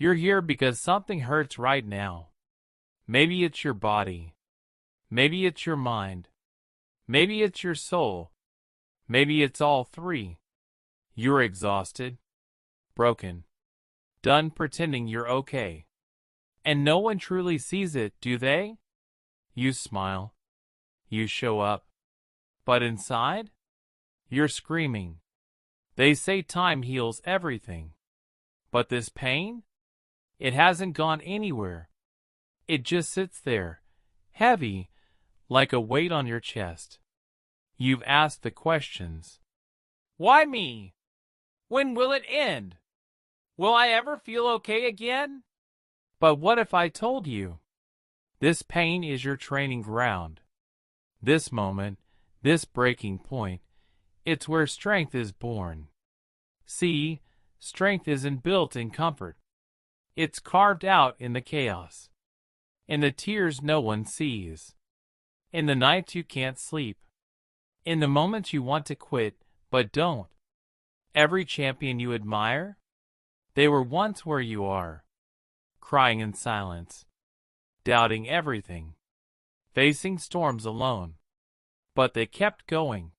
You're here because something hurts right now. Maybe it's your body. Maybe it's your mind. Maybe it's your soul. Maybe it's all three. You're exhausted, broken, done pretending you're okay. And no one truly sees it, do they? You smile. You show up. But inside, you're screaming. They say time heals everything. But this pain? It hasn't gone anywhere. It just sits there, heavy, like a weight on your chest. You've asked the questions. Why me? When will it end? Will I ever feel okay again? But what if I told you? This pain is your training ground. This moment, this breaking point, it's where strength is born. See, strength isn't built in comfort. It's carved out in the chaos. In the tears no one sees. In the nights you can't sleep. In the moments you want to quit, but don't. Every champion you admire? They were once where you are. Crying in silence. Doubting everything. Facing storms alone. But they kept going.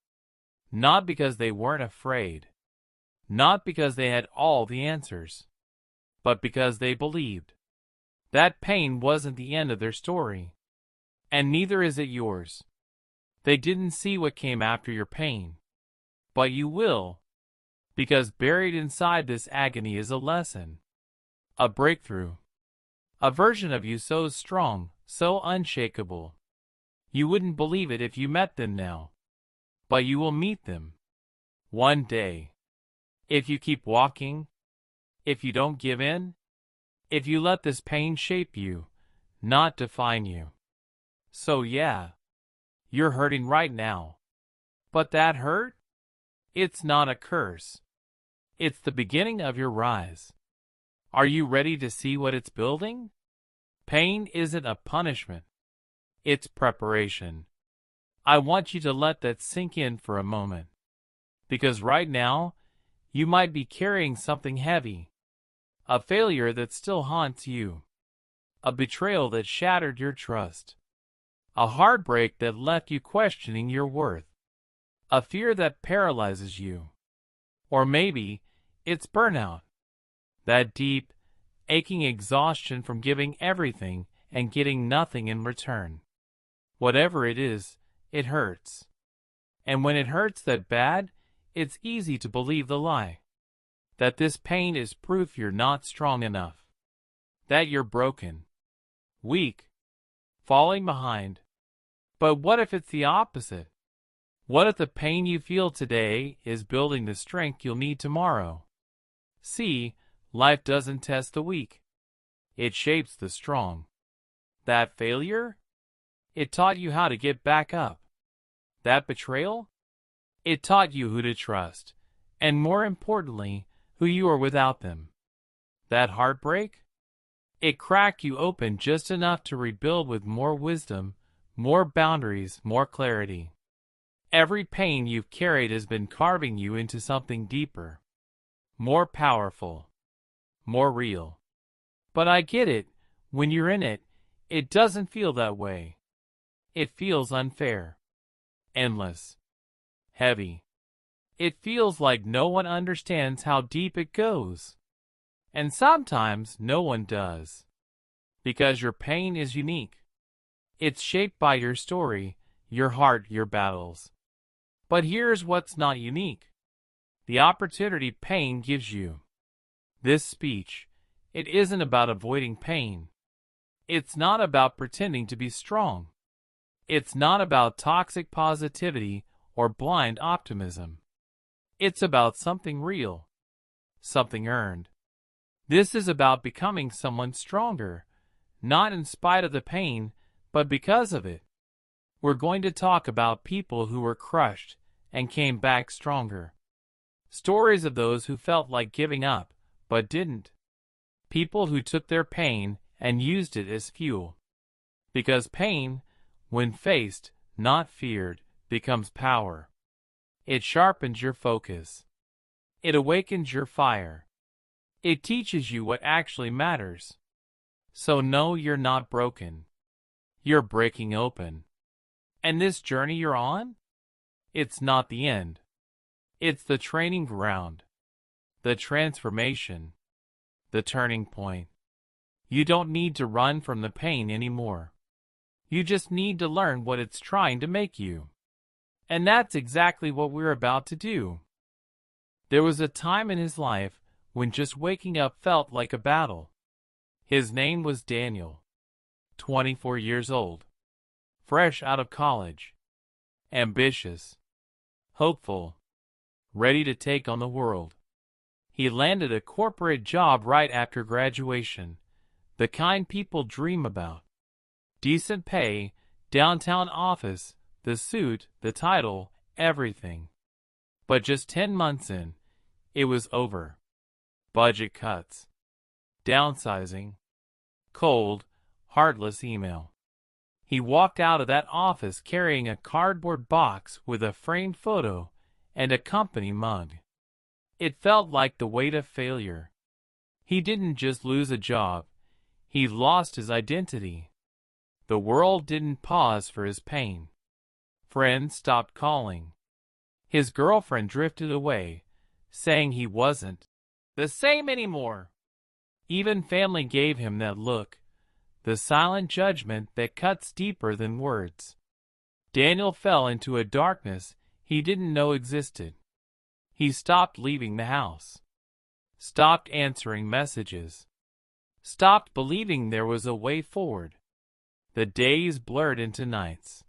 Not because they weren't afraid. Not because they had all the answers. But because they believed. That pain wasn't the end of their story. And neither is it yours. They didn't see what came after your pain. But you will. Because buried inside this agony is a lesson. A breakthrough. A version of you so strong, so unshakable. You wouldn't believe it if you met them now. But you will meet them. One day. If you keep walking. If you don't give in. If you let this pain shape you, not define you. So yeah. You're hurting right now. But that hurt? It's not a curse. It's the beginning of your rise. Are you ready to see what it's building? Pain isn't a punishment. It's preparation. I want you to let that sink in for a moment. Because right now, you might be carrying something heavy. A failure that still haunts you. A betrayal that shattered your trust. A heartbreak that left you questioning your worth. A fear that paralyzes you. Or maybe it's burnout. That deep, aching exhaustion from giving everything and getting nothing in return. Whatever it is, it hurts. And when it hurts that bad, it's easy to believe the lie. That this pain is proof you're not strong enough. That you're broken. Weak. Falling behind. But what if it's the opposite? What if the pain you feel today is building the strength you'll need tomorrow? See, life doesn't test the weak. It shapes the strong. That failure? It taught you how to get back up. That betrayal? It taught you who to trust, and more importantly, who you are without them. That heartbreak? It cracked you open just enough to rebuild with more wisdom, more boundaries, more clarity. Every pain you've carried has been carving you into something deeper, more powerful, more real. But I get it, when you're in it, it doesn't feel that way. It feels unfair, endless, heavy. It feels like no one understands how deep it goes. And sometimes no one does. Because your pain is unique. It's shaped by your story, your heart, your battles. But here's what's not unique. The opportunity pain gives you. This speech, it isn't about avoiding pain. It's not about pretending to be strong. It's not about toxic positivity or blind optimism. It's about something real, something earned. This is about becoming someone stronger, not in spite of the pain, but because of it. We're going to talk about people who were crushed and came back stronger. Stories of those who felt like giving up, but didn't. People who took their pain and used it as fuel. Because pain, when faced, not feared, becomes power. It sharpens your focus. It awakens your fire. It teaches you what actually matters. So no, you're not broken. You're breaking open. And this journey you're on? It's not the end. It's the training ground, the transformation, the turning point. You don't need to run from the pain anymore. You just need to learn what it's trying to make you. And that's exactly what we're about to do. There was a time in his life when just waking up felt like a battle. His name was Daniel, 24 years old, fresh out of college, ambitious, hopeful, ready to take on the world. He landed a corporate job right after graduation, the kind people dream about. Decent pay, downtown office, the suit, the title, everything. But just 10 months in, it was over. Budget cuts, downsizing, cold, heartless email. He walked out of that office carrying a cardboard box with a framed photo and a company mug. It felt like the weight of failure. He didn't just lose a job, he lost his identity. The world didn't pause for his pain. Friends stopped calling. His girlfriend drifted away, saying he wasn't the same anymore. Even family gave him that look, the silent judgment that cuts deeper than words. Daniel fell into a darkness he didn't know existed. He stopped leaving the house, stopped answering messages, stopped believing there was a way forward. The days blurred into nights.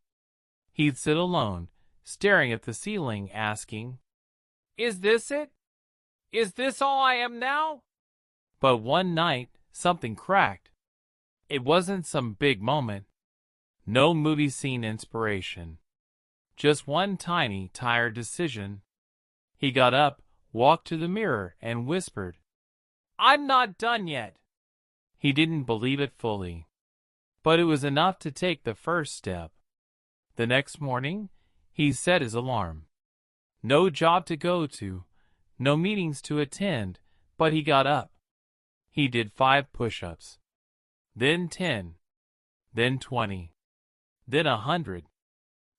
He'd sit alone, staring at the ceiling, asking, "Is this it? Is this all I am now?" But one night, something cracked. It wasn't some big moment. No movie scene inspiration. Just one tiny, tired decision. He got up, walked to the mirror, and whispered, "I'm not done yet." He didn't believe it fully, but it was enough to take the first step. The next morning, he set his alarm. No job to go to, no meetings to attend, but he got up. He did 5 push-ups, then 10, then 20, then 100.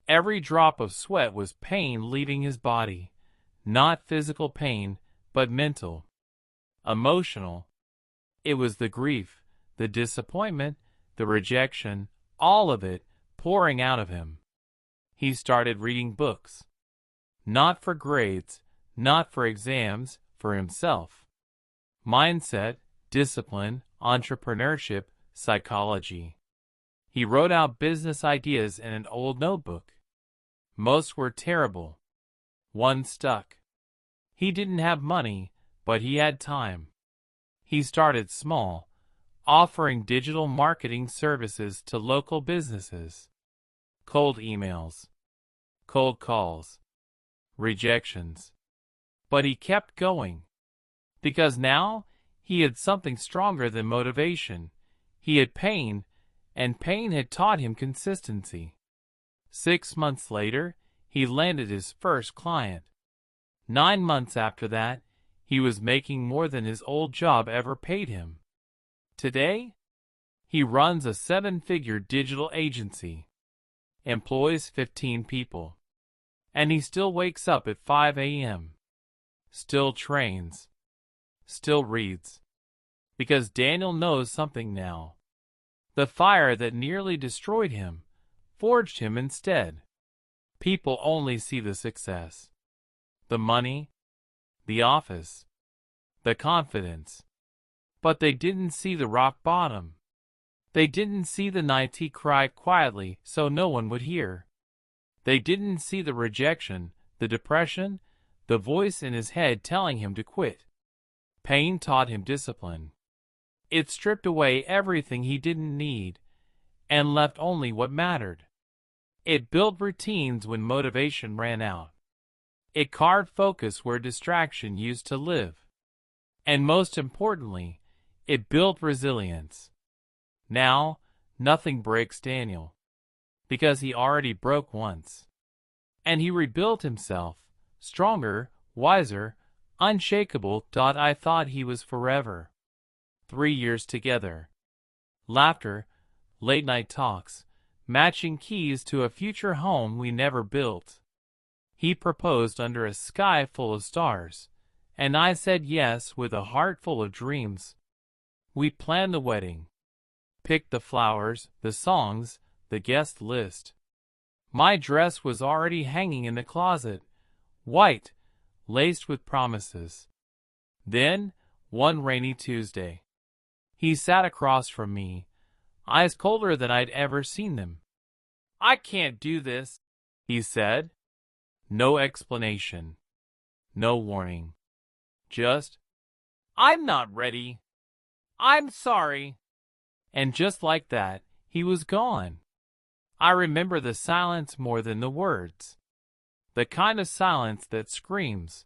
Every drop of sweat was pain leaving his body. Not physical pain, but mental, emotional. It was the grief, the disappointment, the rejection, all of it pouring out of him. He started reading books. Not for grades, not for exams, for himself. Mindset, discipline, entrepreneurship, psychology. He wrote out business ideas in an old notebook. Most were terrible. One stuck. He didn't have money, but he had time. He started small, offering digital marketing services to local businesses. Cold emails, cold calls, rejections. But he kept going. Because now he had something stronger than motivation. He had pain, and pain had taught him consistency. 6 months later, he landed his first client. 9 months after that, he was making more than his old job ever paid him. Today, he runs a 7-figure digital agency, employs 15 people, and he still wakes up at 5 a.m., still trains, still reads, because Daniel knows something now. The fire that nearly destroyed him forged him instead. People only see the success, the money, the office, the confidence. But they didn't see the rock bottom. They didn't see the nights he cried quietly so no one would hear. They didn't see the rejection, the depression, the voice in his head telling him to quit. Pain taught him discipline. It stripped away everything he didn't need and left only what mattered. It built routines when motivation ran out. It carved focus where distraction used to live. And most importantly, it built resilience. Now, nothing breaks Daniel, because he already broke once. And he rebuilt himself, stronger, wiser, unshakable. I thought he was forever. 3 years together. Laughter, late-night talks, matching keys to a future home we never built. He proposed under a sky full of stars, and I said yes with a heart full of dreams. We planned the wedding, picked the flowers, the songs, the guest list. My dress was already hanging in the closet, white, laced with promises. Then, one rainy Tuesday, he sat across from me, eyes colder than I'd ever seen them. "I can't do this," he said. No explanation. No warning. Just, "I'm not ready. I'm sorry." And just like that, he was gone. I remember the silence more than the words. The kind of silence that screams.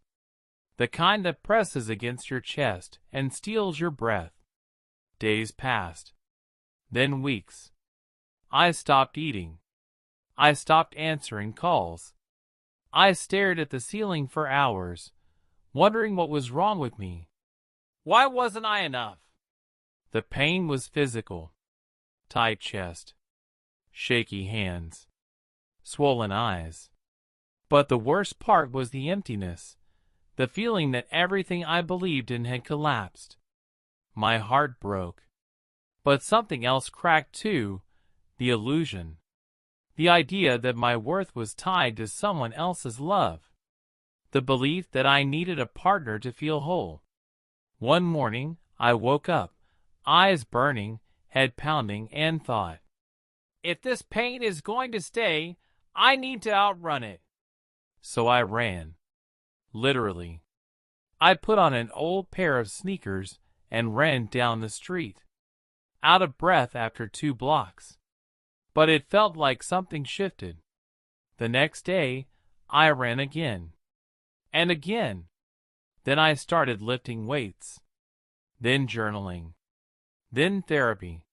The kind that presses against your chest and steals your breath. Days passed. Then weeks. I stopped eating. I stopped answering calls. I stared at the ceiling for hours, wondering what was wrong with me. Why wasn't I enough? The pain was physical. Tight chest. Shaky hands. Swollen eyes. But the worst part was the emptiness. The feeling that everything I believed in had collapsed. My heart broke. But something else cracked too. The illusion. The idea that my worth was tied to someone else's love. The belief that I needed a partner to feel whole. One morning, I woke up, eyes burning, head pounding, and thought, if this pain is going to stay, I need to outrun it. So I ran. Literally. I put on an old pair of sneakers and ran down the street. Out of breath after 2 blocks. But it felt like something shifted. The next day, I ran again. And again. Then I started lifting weights. Then journaling. Then therapy.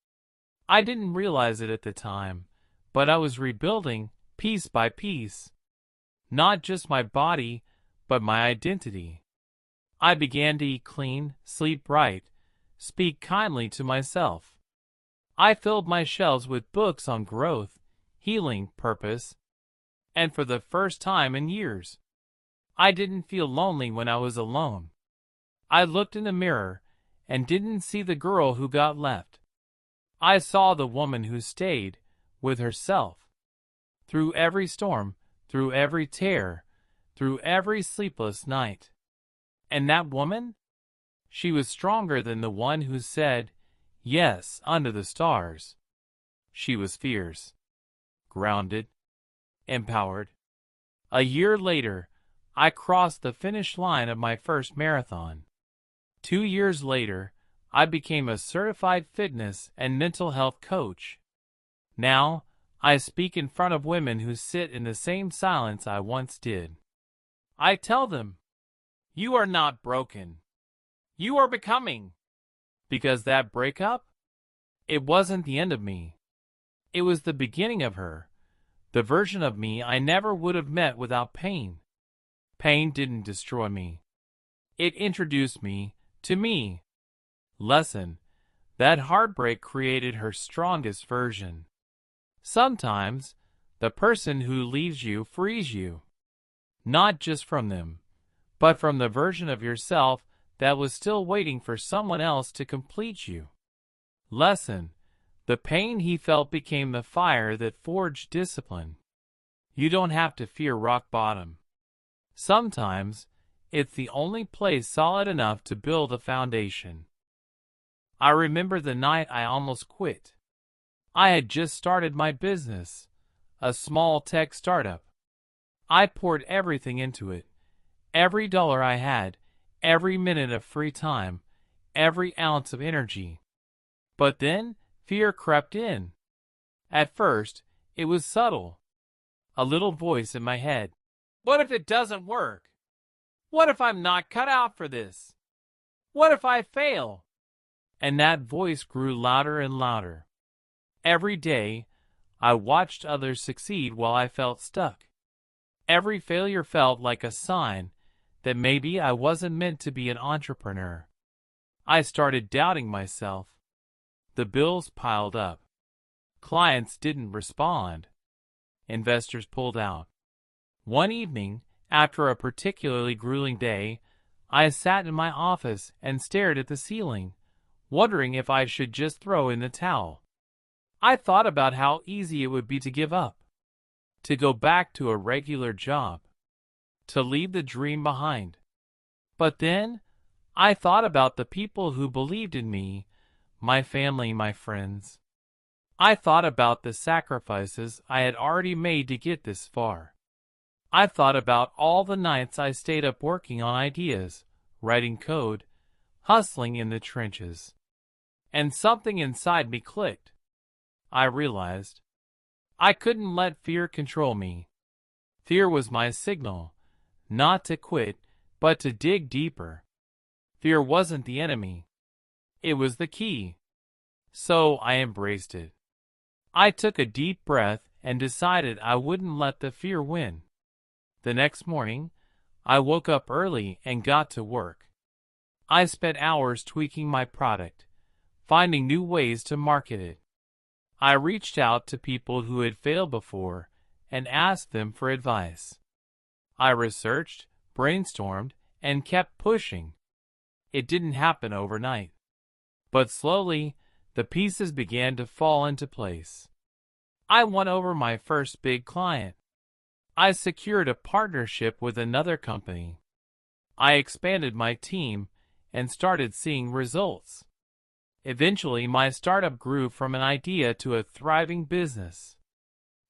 I didn't realize it at the time, but I was rebuilding, piece by piece. Not just my body, but my identity. I began to eat clean, sleep right, speak kindly to myself. I filled my shelves with books on growth, healing, purpose. And for the first time in years, I didn't feel lonely when I was alone. I looked in the mirror and didn't see the girl who got left. I saw the woman who stayed with herself. Through every storm, through every tear, through every sleepless night. And that woman? She was stronger than the one who said, yes, under the stars. She was fierce, grounded, empowered. A year later, I crossed the finish line of my first marathon. 2 years later, I became a certified fitness and mental health coach. Now, I speak in front of women who sit in the same silence I once did. I tell them, you are not broken. You are becoming. Because that breakup, it wasn't the end of me. It was the beginning of her, the version of me I never would have met without pain. Pain didn't destroy me. It introduced me to me. Lesson: that heartbreak created her strongest version. Sometimes, the person who leaves you frees you. Not just from them, but from the version of yourself that was still waiting for someone else to complete you. Lesson: the pain he felt became the fire that forged discipline. You don't have to fear rock bottom. Sometimes, it's the only place solid enough to build a foundation. I remember the night I almost quit. I had just started my business, a small tech startup. I poured everything into it, every dollar I had, every minute of free time, every ounce of energy. But then, fear crept in. At first, it was subtle. A little voice in my head. What if it doesn't work? What if I'm not cut out for this? What if I fail? And that voice grew louder and louder. Every day, I watched others succeed while I felt stuck. Every failure felt like a sign that maybe I wasn't meant to be an entrepreneur. I started doubting myself. The bills piled up. Clients didn't respond. Investors pulled out. One evening, after a particularly grueling day, I sat in my office and stared at the ceiling, wondering if I should just throw in the towel. I thought about how easy it would be to give up, to go back to a regular job, to leave the dream behind. But then, I thought about the people who believed in me, my family, my friends. I thought about the sacrifices I had already made to get this far. I thought about all the nights I stayed up working on ideas, writing code, hustling in the trenches. And something inside me clicked. I realized I couldn't let fear control me. Fear was my signal, not to quit, but to dig deeper. Fear wasn't the enemy. It was the key. So I embraced it. I took a deep breath and decided I wouldn't let the fear win. The next morning, I woke up early and got to work. I spent hours tweaking my product, finding new ways to market it. I reached out to people who had failed before and asked them for advice. I researched, brainstormed, and kept pushing. It didn't happen overnight. But slowly, the pieces began to fall into place. I won over my first big client. I secured a partnership with another company. I expanded my team and started seeing results. Eventually, my startup grew from an idea to a thriving business.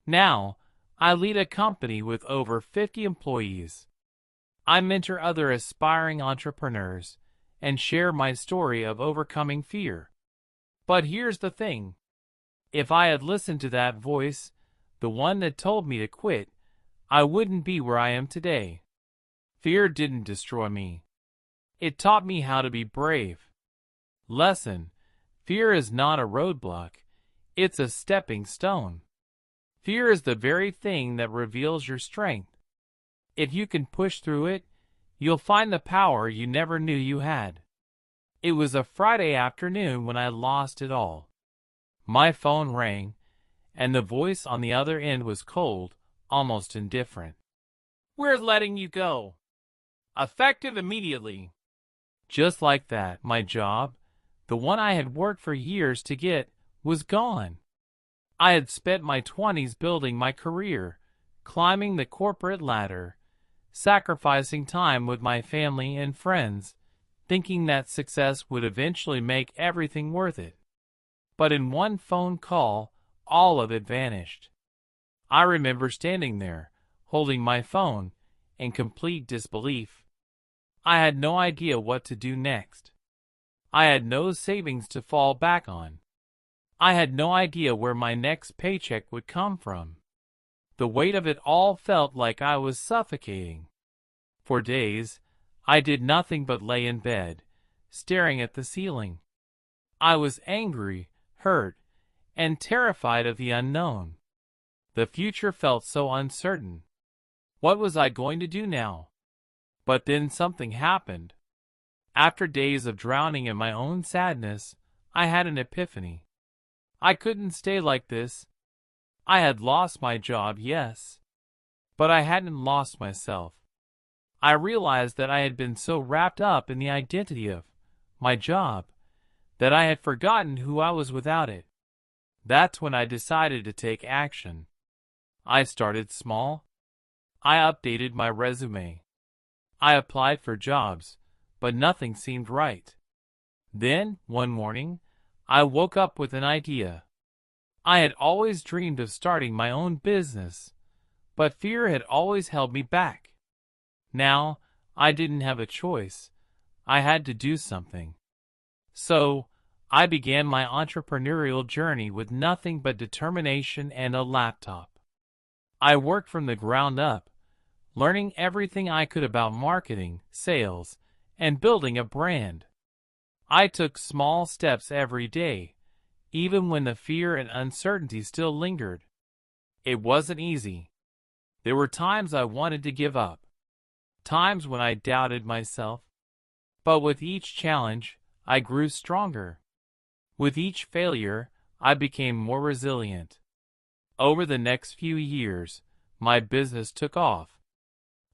Now, I lead a company with over 50 employees. I mentor other aspiring entrepreneurs and share my story of overcoming fear. But here's the thing. If I had listened to that voice, the one that told me to quit, I wouldn't be where I am today. Fear didn't destroy me. It taught me how to be brave. Lesson: fear is not a roadblock, it's a stepping stone. Fear is the very thing that reveals your strength. If you can push through it, you'll find the power you never knew you had. It was a Friday afternoon when I lost it all. My phone rang, and the voice on the other end was cold, almost indifferent. "We're letting you go. Effective immediately." Just like that, my job, the one I had worked for years to get, was gone. I had spent my 20s building my career, climbing the corporate ladder, sacrificing time with my family and friends, thinking that success would eventually make everything worth it. But in one phone call, all of it vanished. I remember standing there, holding my phone, in complete disbelief. I had no idea what to do next. I had no savings to fall back on. I had no idea where my next paycheck would come from. The weight of it all felt like I was suffocating. For days, I did nothing but lay in bed, staring at the ceiling. I was angry, hurt, and terrified of the unknown. The future felt so uncertain. What was I going to do now? But then something happened. After days of drowning in my own sadness, I had an epiphany. I couldn't stay like this. I had lost my job, yes, but I hadn't lost myself. I realized that I had been so wrapped up in the identity of my job that I had forgotten who I was without it. That's when I decided to take action. I started small. I updated my resume. I applied for jobs, but nothing seemed right. Then, one morning, I woke up with an idea. I had always dreamed of starting my own business, but fear had always held me back. Now, I didn't have a choice. I had to do something. So, I began my entrepreneurial journey with nothing but determination and a laptop. I worked from the ground up, learning everything I could about marketing, sales, and building a brand. I took small steps every day, even when the fear and uncertainty still lingered. It wasn't easy. There were times I wanted to give up. times when I doubted myself. But with each challenge, I grew stronger. With each failure, I became more resilient. Over the next few years, my business took off.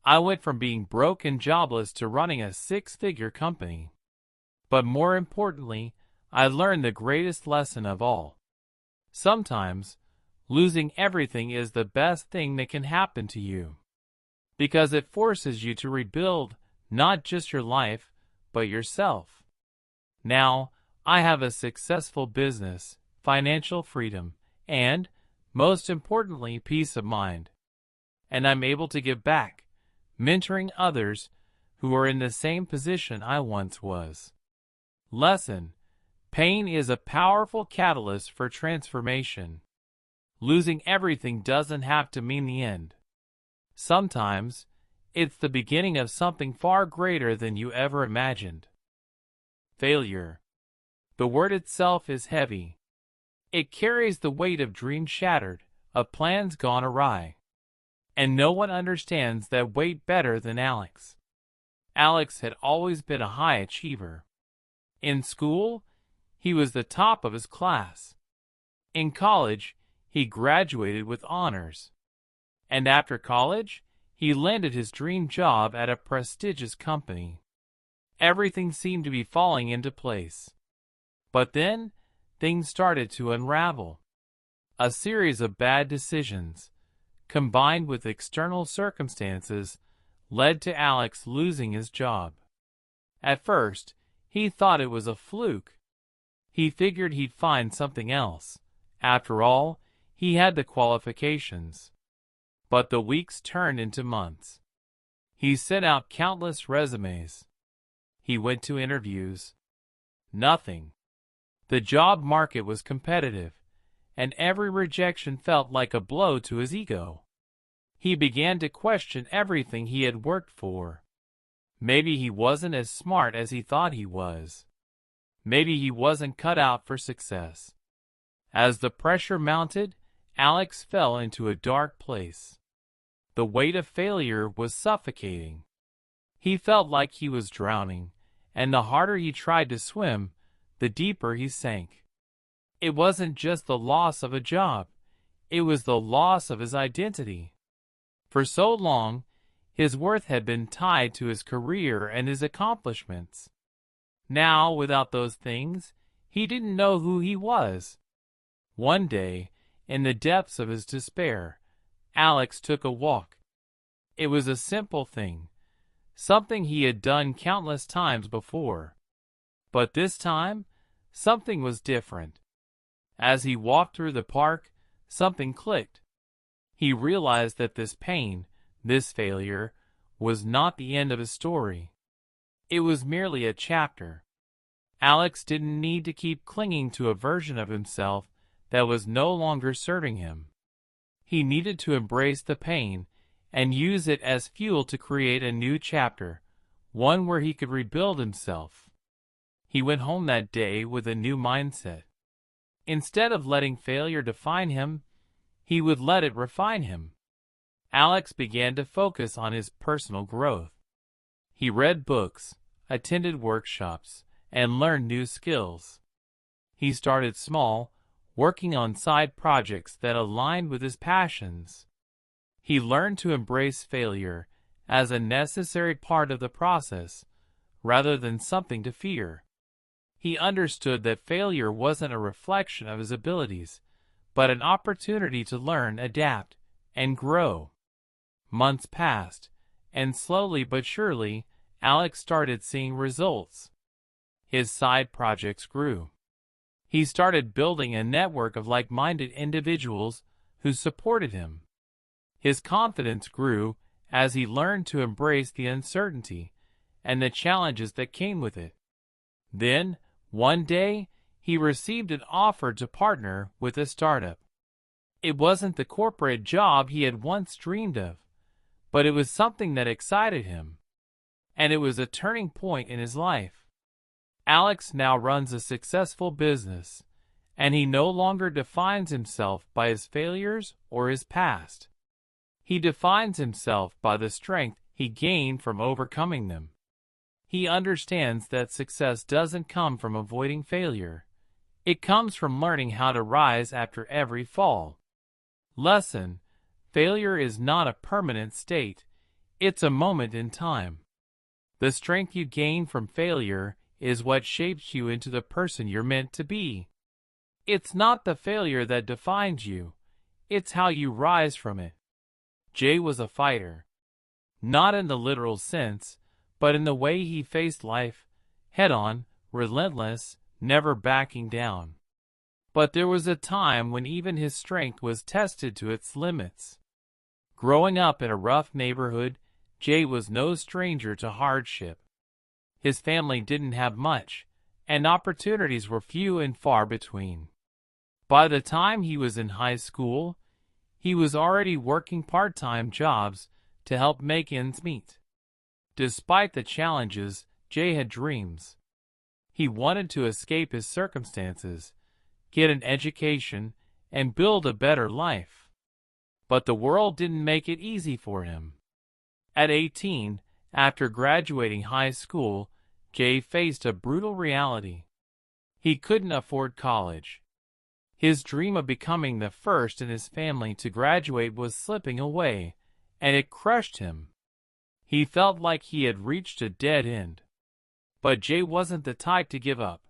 I went from being broke and jobless to running a six-figure company. But more importantly, I learned the greatest lesson of all. Sometimes, losing everything is the best thing that can happen to you, because it forces you to rebuild not just your life, but yourself. Now, I have a successful business, financial freedom, and, most importantly, peace of mind. And I'm able to give back, mentoring others who are in the same position I once was. Lesson: pain is a powerful catalyst for transformation. Losing everything doesn't have to mean the end. Sometimes, it's the beginning of something far greater than you ever imagined. Failure. The word itself is heavy. It carries the weight of dreams shattered, of plans gone awry. And no one understands that weight better than Alex. Alex had always been a high achiever. In school, he was the top of his class. In college, he graduated with honors. And after college, he landed his dream job at a prestigious company. Everything seemed to be falling into place. But then, things started to unravel. A series of bad decisions, combined with external circumstances, led to Alex losing his job. At first, he thought it was a fluke. He figured he'd find something else. After all, he had the qualifications. But the weeks turned into months. He sent out countless resumes. He went to interviews. Nothing. The job market was competitive, and every rejection felt like a blow to his ego. He began to question everything he had worked for. Maybe he wasn't as smart as he thought he was. Maybe he wasn't cut out for success. As the pressure mounted, Alex fell into a dark place. The weight of failure was suffocating. He felt like he was drowning, and the harder he tried to swim, the deeper he sank. It wasn't just the loss of a job, it was the loss of his identity. For so long, his worth had been tied to his career and his accomplishments. Now, without those things, he didn't know who he was. One day, in the depths of his despair, Alex took a walk. It was a simple thing, something he had done countless times before. But this time, something was different. As he walked through the park, something clicked. He realized that this pain, this failure, was not the end of his story. It was merely a chapter. Alex didn't need to keep clinging to a version of himself that was no longer serving him. He needed to embrace the pain and use it as fuel to create a new chapter, one where he could rebuild himself. He went home that day with a new mindset. Instead of letting failure define him, he would let it refine him. Alex began to focus on his personal growth. He read books, attended workshops, and learned new skills. He started small, working on side projects that aligned with his passions. He learned to embrace failure as a necessary part of the process, rather than something to fear. He understood that failure wasn't a reflection of his abilities, but an opportunity to learn, adapt, and grow. Months passed, and slowly but surely, Alex started seeing results. His side projects grew. He started building a network of like-minded individuals who supported him. His confidence grew as he learned to embrace the uncertainty and the challenges that came with it. Then, one day, he received an offer to partner with a startup. It wasn't the corporate job he had once dreamed of, but it was something that excited him. And it was a turning point in his life. Alex now runs a successful business, and he no longer defines himself by his failures or his past. He defines himself by the strength he he gained from overcoming them. He understands that success doesn't come from avoiding failure. It comes from learning how to rise after every fall. Lesson: failure is not a permanent state. It's a moment in time. The strength you gain from failure is what shapes you into the person you're meant to be. It's not the failure that defines you. It's how you rise from it. Jay was a fighter. Not in the literal sense, but in the way he faced life, head-on, relentless, never backing down. But there was a time when even his strength was tested to its limits. Growing up in a rough neighborhood, Jay was no stranger to hardship. His family didn't have much, and opportunities were few and far between. By the time he was in high school, he was already working part-time jobs to help make ends meet. Despite the challenges, Jay had dreams. He wanted to escape his circumstances, get an education, and build a better life. But the world didn't make it easy for him. At 18, after graduating high school, Jay faced a brutal reality. He couldn't afford college. His dream of becoming the first in his family to graduate was slipping away, and it crushed him. He felt like he had reached a dead end. But Jay wasn't the type to give up.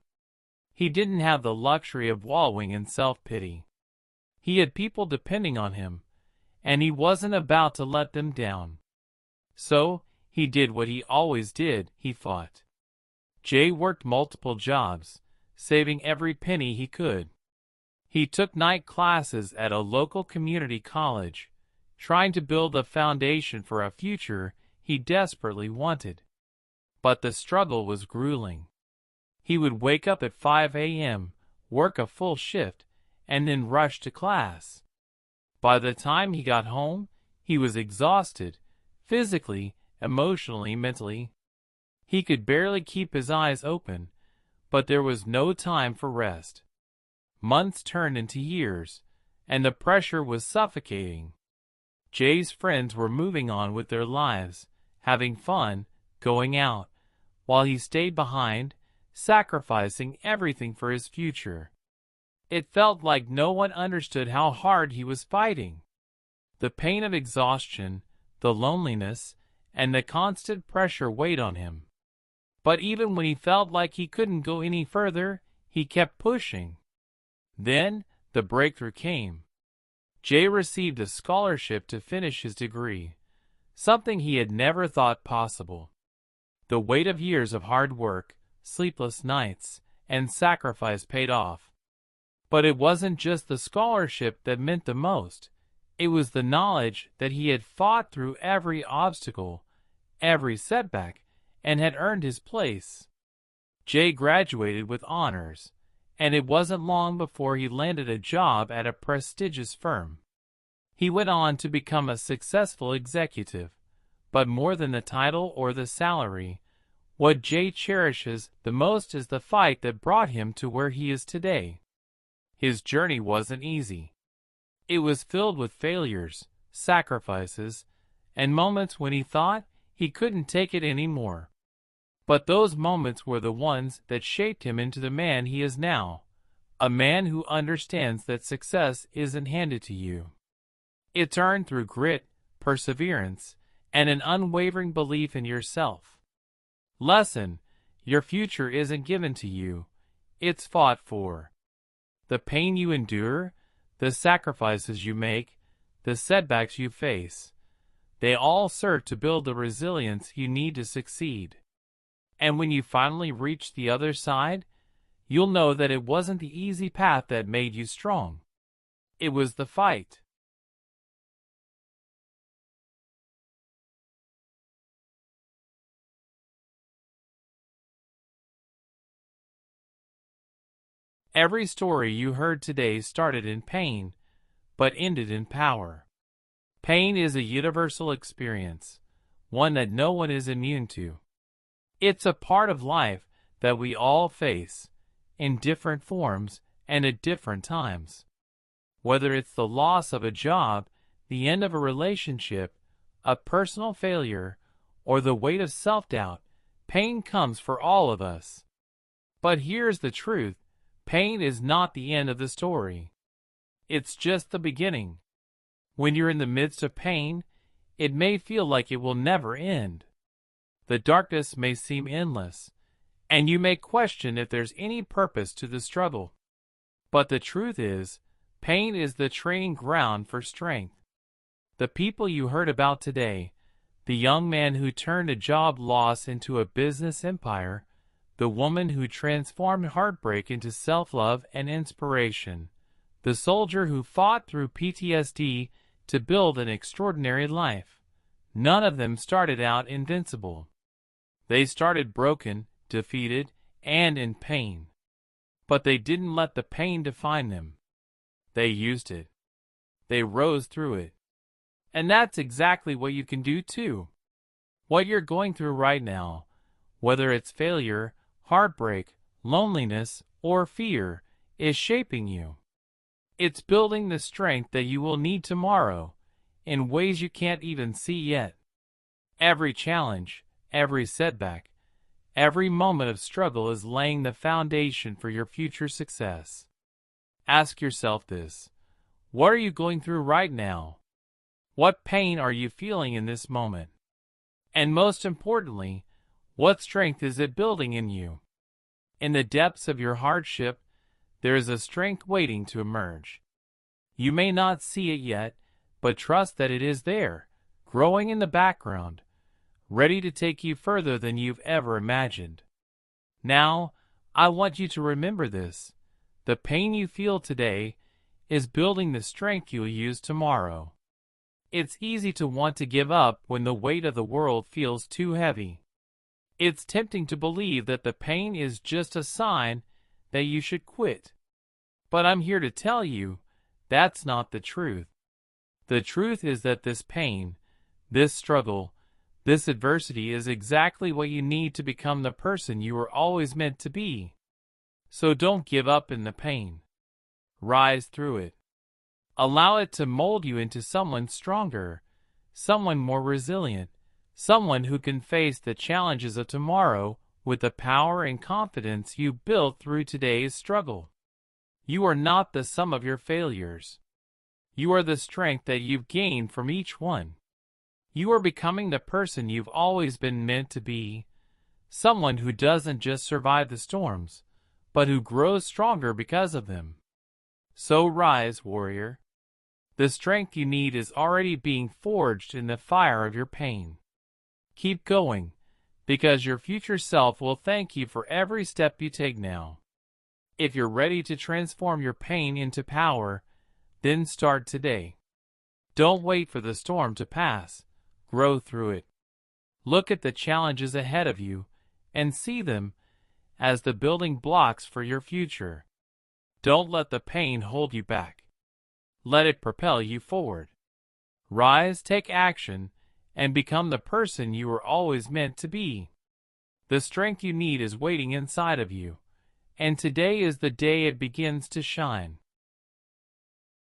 He didn't have the luxury of wallowing in self-pity. He had people depending on him, and he wasn't about to let them down. So, he did what he always did, he fought. Jay worked multiple jobs, saving every penny he could. He took night classes at a local community college, trying to build a foundation for a future he desperately wanted. But the struggle was grueling. He would wake up at 5 a.m., work a full shift, and then rush to class. By the time he got home, he was exhausted, physically, emotionally, mentally. He could barely keep his eyes open, but there was no time for rest. Months turned into years, and the pressure was suffocating. Jay's friends were moving on with their lives, having fun, going out, while he stayed behind, sacrificing everything for his future. It felt like no one understood how hard he was fighting. The pain of exhaustion, the loneliness, and the constant pressure weighed on him. But even when he felt like he couldn't go any further, he kept pushing. Then, the breakthrough came. Jay received a scholarship to finish his degree, something he had never thought possible. The weight of years of hard work, sleepless nights, and sacrifice paid off. But it wasn't just the scholarship that meant the most. It was the knowledge that he had fought through every obstacle, every setback, and had earned his place. Jay graduated with honors, and it wasn't long before he landed a job at a prestigious firm. He went on to become a successful executive, but more than the title or the salary, what Jay cherishes the most is the fight that brought him to where he is today. His journey wasn't easy. It was filled with failures, sacrifices, and moments when he thought he couldn't take it anymore. But those moments were the ones that shaped him into the man he is now, a man who understands that success isn't handed to you. It's earned through grit, perseverance, and an unwavering belief in yourself. Lesson: your future isn't given to you, it's fought for. The pain you endure, the sacrifices you make, the setbacks you face, they all serve to build the resilience you need to succeed. And when you finally reach the other side, you'll know that it wasn't the easy path that made you strong. It was the fight. Every story you heard today started in pain, but ended in power. Pain is a universal experience, one that no one is immune to. It's a part of life that we all face, in different forms and at different times. Whether it's the loss of a job, the end of a relationship, a personal failure, or the weight of self-doubt, pain comes for all of us. But here's the truth. Pain is not the end of the story. It's just the beginning. When you're in the midst of pain, it may feel like it will never end. The darkness may seem endless, and you may question if there's any purpose to the struggle. But the truth is, pain is the training ground for strength. The people you heard about today, the young man who turned a job loss into a business empire, the woman who transformed heartbreak into self-love and inspiration, the soldier who fought through PTSD to build an extraordinary life, none of them started out invincible. They started broken, defeated, and in pain. But they didn't let the pain define them. They used it. They rose through it. And that's exactly what you can do too. What you're going through right now, whether it's failure, heartbreak, loneliness, or fear, is shaping you. It's building the strength that you will need tomorrow in ways you can't even see yet. Every challenge, every setback, every moment of struggle is laying the foundation for your future success. Ask yourself this: what are you going through right now? What pain are you feeling in this moment? And most importantly, what strength is it building in you? In the depths of your hardship, there is a strength waiting to emerge. You may not see it yet, but trust that it is there, growing in the background, ready to take you further than you've ever imagined. Now, I want you to remember this: the pain you feel today is building the strength you'll use tomorrow. It's easy to want to give up when the weight of the world feels too heavy. It's tempting to believe that the pain is just a sign that you should quit. But I'm here to tell you, that's not the truth. The truth is that this pain, this struggle, this adversity is exactly what you need to become the person you were always meant to be. So don't give up in the pain. Rise through it. Allow it to mold you into someone stronger, someone more resilient, someone who can face the challenges of tomorrow with the power and confidence you built through today's struggle. You are not the sum of your failures. You are the strength that you've gained from each one. You are becoming the person you've always been meant to be, someone who doesn't just survive the storms, but who grows stronger because of them. So rise, warrior. The strength you need is already being forged in the fire of your pain. Keep going, because your future self will thank you for every step you take now. If you're ready to transform your pain into power, then start today. Don't wait for the storm to pass. Grow through it. Look at the challenges ahead of you and see them as the building blocks for your future. Don't let the pain hold you back. Let it propel you forward. Rise, take action, and become the person you were always meant to be. The strength you need is waiting inside of you, and today is the day it begins to shine.